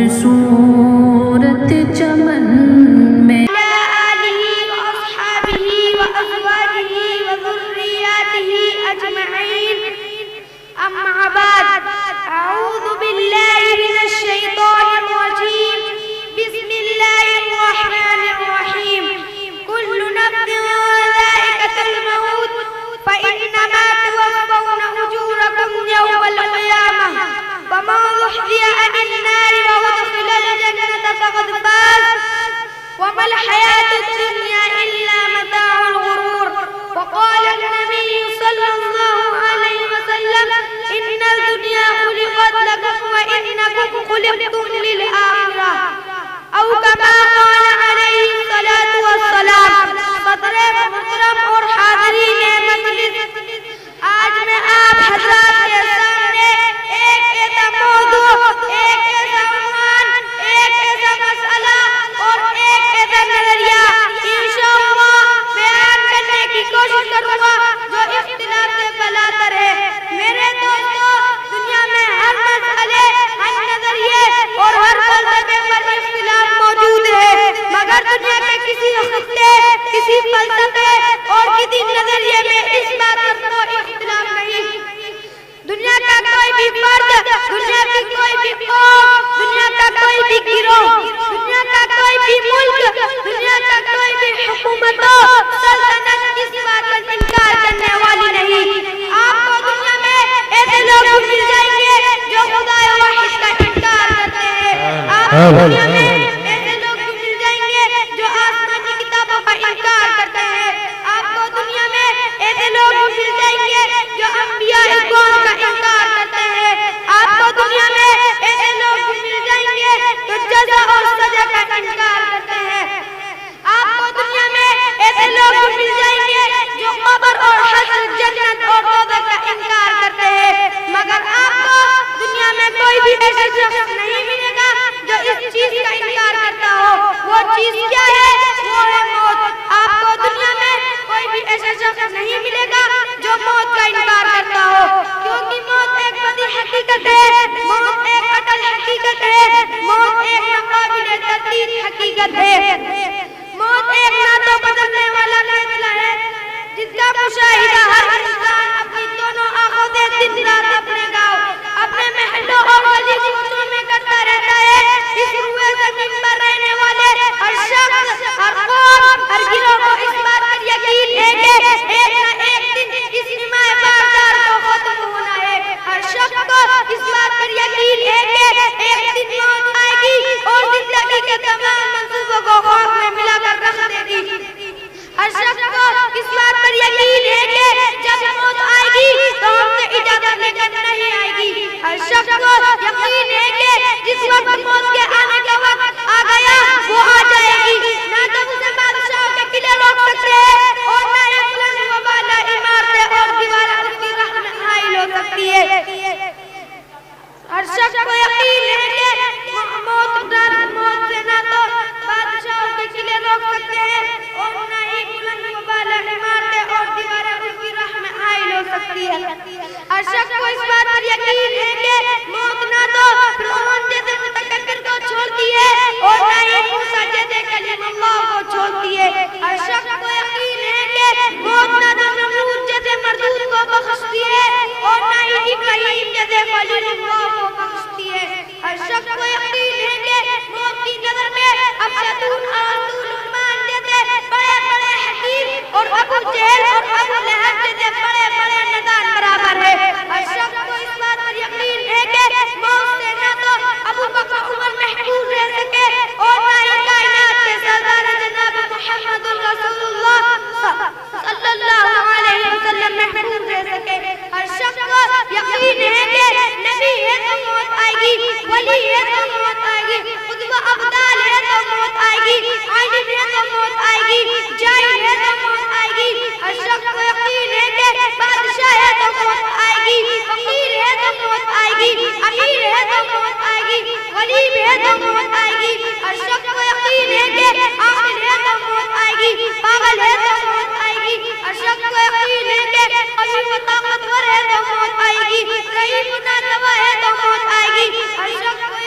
خوبصورت چمن میں أما بعد أعوذ بالله من الشيطان الرجيم بسم الله الرحمن الرحيم كل نفس ذائقة الموت فإنما توفون أجوركم يوم القيامة فمن زحزح عن النار وأدخل الجنة فقد فاز وما الحياة الدنيا إلا متاع الغرور وقال النبي صلى الله عليه وسلم إن الدنيا خلقت لكم وإنكم خلقتم للآخرة أو كما قال عليه الصلاة والسلام صدر محترم اور حاضرین مجلس آج میں آپ حضرات کے سامنے ایک ایسا موضوع ایک ایسا عنوان ایک ایسا مسئلہ اور ایک ایسا نظریہ انشاءاللہ بیان کرنے کی کوشش کروں گا جو اختلاف سے بلاتر ہے میرے دوستو دنیا میں ہر مسئلے ہر نظریے اور ہر فلسفے پر اختلاف موجود ہے مگر دنیا کے کسی خطے کسی فلسفے اور کسی نظریے میں اس بات پر کوئی اختلاف نہیں دنیا کا کوئی بھی فرد دنیا کی کوئی بھی قوم دنیا کا کوئی بھی گروہ دنیا کا کوئی بھی ملک دنیا کا کوئی بھی حکومت سلطنت اس بات پر انکار کرنے والی نہیں آپ کو دنیا میں ایسے لوگ مل جائیں گے جو خدا واحد کا انکار کرتے ہیں آپ کو دنیا میں ایسے لوگ مل جائیں گے جو آسمانی کتابوں کا انکار کرتے ہیں آپ کو دنیا میں ایسے لوگ مل جائیں گے جو انبیاء اکرام کا انکار کرتے ہیں آپ کو دنیا میں ایسے لوگ مل جائیں گے جو جزا اور سزا کا انکار کرتے ہیں آپ کو دنیا میں ایسے لوگ مل جائیں گے جو قبر اور حشر جنت اور دوزخ کا انکار کرتے ہیں مگر آپ کو دنیا میں کوئی بھی ایسا شخص نہیں ملے گا جو اس چیز کا انکار کرتا ہو وہ چیز کیا ہے وہ ہے موت آپ کو دنیا میں کوئی بھی ایسا شخص نہیں ملے گا جو موت کا انکار کرتا ہو کیونکہ موت ایک بڑی حقیقت ہے موت ایک اٹل حقیقت ہے موت ایک ناقابل تردید حقیقت ہے موت ایک نہ تو بدلنے والا فیصلہ ہے جس کا مشاہدہ ہر انسان اپنی دونوں آنکھوں سے دن رات اپنے گاؤں اپنے محلوں اور گلی کوچوں میں کرتا رہتا ہے اس روئے زمین پر رہنے والے ہر شخص ہر قوم ہر گروہ کو اس بات پر یقین ہے کہ ایک نہ ایک دن اس نمائے باردار کو ختم ہونا ہے ہر شخص کو اس بات پر یقین ہے کہ ایک دن موت آئے گی اور زندگی کے تمام منصوبوں کو خاک میں ملا کر رکھ دے گی ہر شخص کو اس بات پر یقین ہے کہ جب موت آئے گی تو ہم سے اجازت لیکر نہیں آئے گی ہر شخص کو یقین ہے کہ جس وقت موت کے آنے کا وقت آ گیا وہ آ جائے گی نہ تو اسے بادشاہوں کے قلعے روک سکتے ہیں اور نہ ایک بلند و بالا عمارتیں اور دیواریں اس کی راہ میں حائل ہو سکتی ہے ہر شخص کو یقین ہے کہ موت سے نہ تو بادشاہوں کے قلعے روک سکتے ہیں اور نہ ہی بلند و بالا عمارتیں اور دیواریں اس کی راہ میں حائل ہو سکتی ہے ہر شخص کو اس بات پر یقین ہے کہ موت نہ تو فرعون جیسے متکبر کو چھوڑتی ہے اور نہ ہی موسیٰ جیسے کلیم اللہ کو چھوڑتی ہے ہر شخص کو یقین ہے کہ موت نہ تو نمرود جیسے مردود کو بخشتی ہے اور نہ ہی ابراہیم جیسے خلیل اللہ کو بخشتی ہے ہر شخص کو یقین ہے کہ موت کی نظر میں افلاطون اور سلیمان جیسے بڑے بڑے حکیم اور ابو جہل اور ابو لہب جیسے بڑے بڑے نظار برابر ہے ہر شخص کو اس بات پر یقین ہے کہ موت سے نہ تو ابو بکر عمر محفوظ رہ سکے اور نہ ہی کائنات کے سردار جناب محمد رسول اللہ صلی اللہ علیہ وسلم محفوظ رہ سکے ہر شخص کو یقین ہے کہ نبی ہے تو موت آئے گی ولی ہے تو موت آئے گی قطب ابدال ہے تو موت آئے گی عالم ہے تو موت آئے گی جاہل ہے تو موت آئے گی ہر شخص کو یقین ہے کہ بادشاہ ہے تو موت آئے گی فقیر ہے تو موت آئے گی امیر ہے تو موت آئے گی غریب ہے تو موت آئے گی ہر شخص کو یقین ہے کہ عاقل ہے تو موت آئے گی پاگل ہے تو موت آئے گی ہر شخص کو یقین ہے کہ قوی و طاقتور ہے تو موت آئے گی ضعیف و ناتواں ہے تو موت آئے گی ہر شخص کو